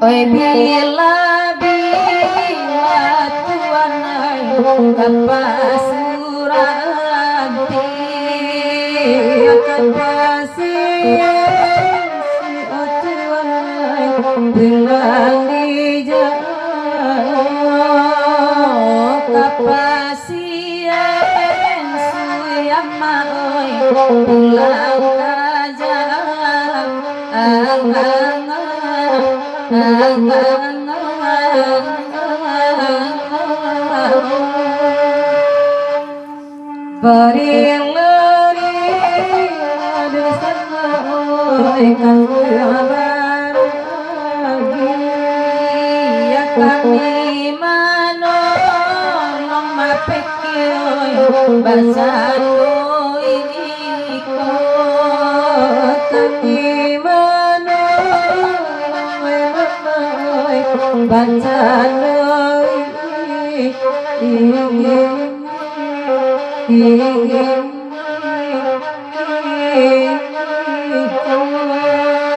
Oi bila tuan ai kapasuranti kapasien si tuan ai bilang di jauh kapasien suyama oi bilang kajar Barilari ada sana oi kabar ya kami manolong mapekioy basano ini ko kami manolong basano ini